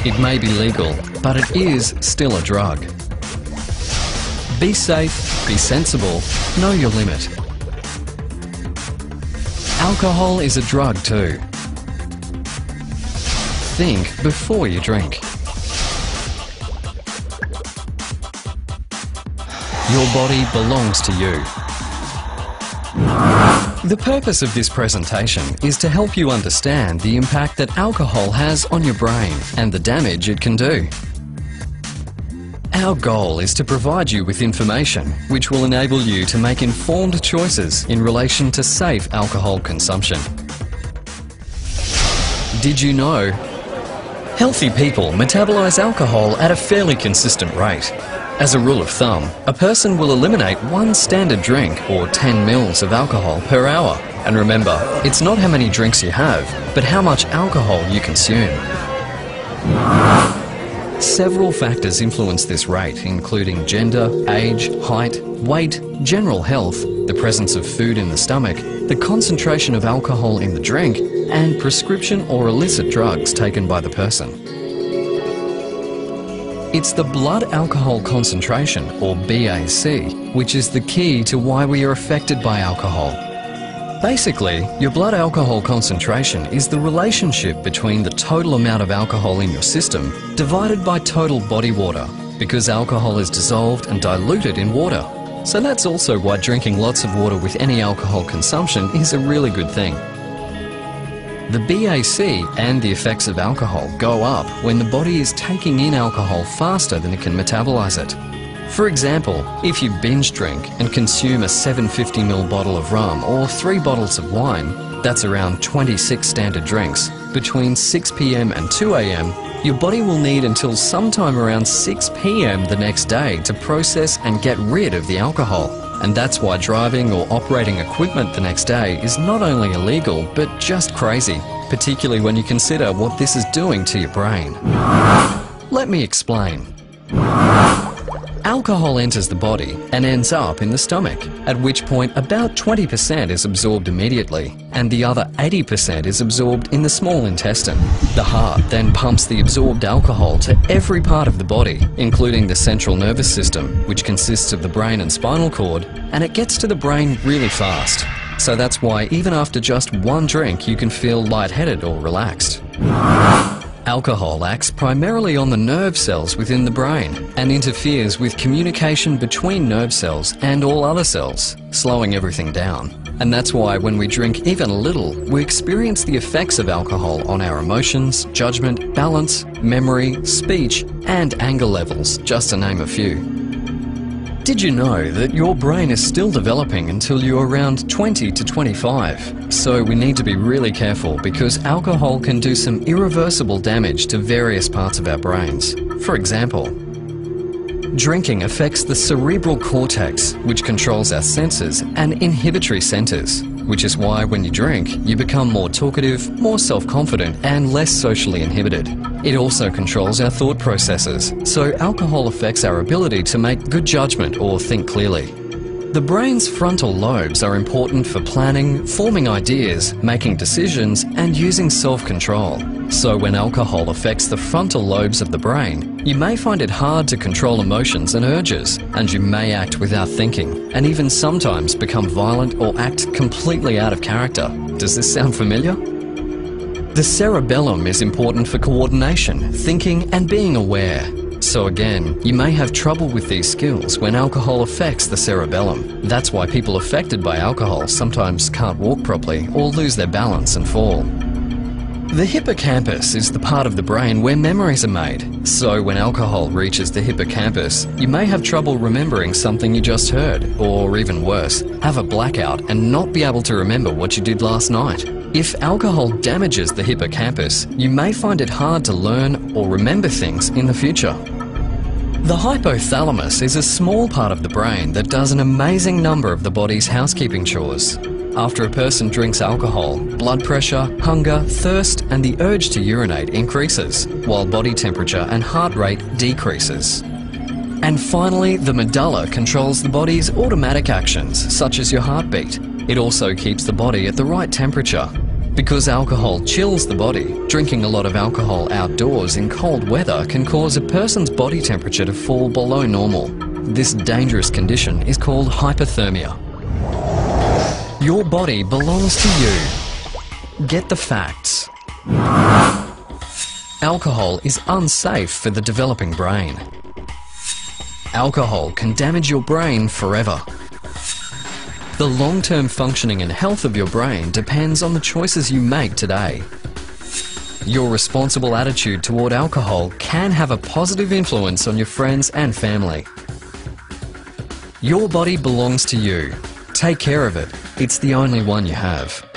It may be legal, but it is still a drug. Be safe, be sensible, know your limit. Alcohol is a drug too. Think before you drink. Your body belongs to you. The purpose of this presentation is to help you understand the impact that alcohol has on your brain and the damage it can do. Our goal is to provide you with information which will enable you to make informed choices in relation to safe alcohol consumption. Did you know? Healthy people metabolize alcohol at a fairly consistent rate. As a rule of thumb, a person will eliminate 1 standard drink or 10 mils of alcohol per hour. And remember, it's not how many drinks you have, but how much alcohol you consume. Several factors influence this rate, including gender, age, height, weight, general health, the presence of food in the stomach, the concentration of alcohol in the drink, and prescription or illicit drugs taken by the person. It's the blood alcohol concentration, or BAC, which is the key to why we are affected by alcohol. Basically, your blood alcohol concentration is the relationship between the total amount of alcohol in your system divided by total body water, because alcohol is dissolved and diluted in water. So that's also why drinking lots of water with any alcohol consumption is a really good thing. The BAC and the effects of alcohol go up when the body is taking in alcohol faster than it can metabolize it. For example, if you binge drink and consume a 750ml bottle of rum or 3 bottles of wine, that's around 26 standard drinks, between 6 p.m. and 2 a.m, your body will need until sometime around 6 p.m. the next day to process and get rid of the alcohol. And that's why driving or operating equipment the next day is not only illegal, but just crazy, particularly when you consider what this is doing to your brain. Let me explain. Alcohol enters the body and ends up in the stomach, at which point about 20% is absorbed immediately, and the other 80% is absorbed in the small intestine. The heart then pumps the absorbed alcohol to every part of the body, including the central nervous system, which consists of the brain and spinal cord, and it gets to the brain really fast. So that's why even after just 1 drink you can feel lightheaded or relaxed. Alcohol acts primarily on the nerve cells within the brain and interferes with communication between nerve cells and all other cells, slowing everything down. And that's why when we drink even a little, we experience the effects of alcohol on our emotions, judgment, balance, memory, speech, and anger levels, just to name a few. Did you know that your brain is still developing until you're around 20 to 25? So we need to be really careful because alcohol can do some irreversible damage to various parts of our brains. For example, drinking affects the cerebral cortex, which controls our senses, and inhibitory centers, which is why when you drink, you become more talkative, more self-confident, and less socially inhibited. It also controls our thought processes, so alcohol affects our ability to make good judgment or think clearly. The brain's frontal lobes are important for planning, forming ideas, making decisions, and using self-control. So when alcohol affects the frontal lobes of the brain, you may find it hard to control emotions and urges, and you may act without thinking, and even sometimes become violent or act completely out of character. Does this sound familiar? The cerebellum is important for coordination, thinking, and being aware. So again, you may have trouble with these skills when alcohol affects the cerebellum. That's why people affected by alcohol sometimes can't walk properly or lose their balance and fall. The hippocampus is the part of the brain where memories are made. So when alcohol reaches the hippocampus, you may have trouble remembering something you just heard, or even worse, have a blackout and not be able to remember what you did last night. If alcohol damages the hippocampus, you may find it hard to learn or remember things in the future. The hypothalamus is a small part of the brain that does an amazing number of the body's housekeeping chores. After a person drinks alcohol, blood pressure, hunger, thirst, and the urge to urinate increases, while body temperature and heart rate decreases. And finally, the medulla controls the body's automatic actions, such as your heartbeat. It also keeps the body at the right temperature. Because alcohol chills the body, drinking a lot of alcohol outdoors in cold weather can cause a person's body temperature to fall below normal. This dangerous condition is called hypothermia. Your body belongs to you. Get the facts. Alcohol is unsafe for the developing brain. Alcohol can damage your brain forever. The long-term functioning and health of your brain depends on the choices you make today. Your responsible attitude toward alcohol can have a positive influence on your friends and family. Your body belongs to you. Take care of it. It's the only one you have.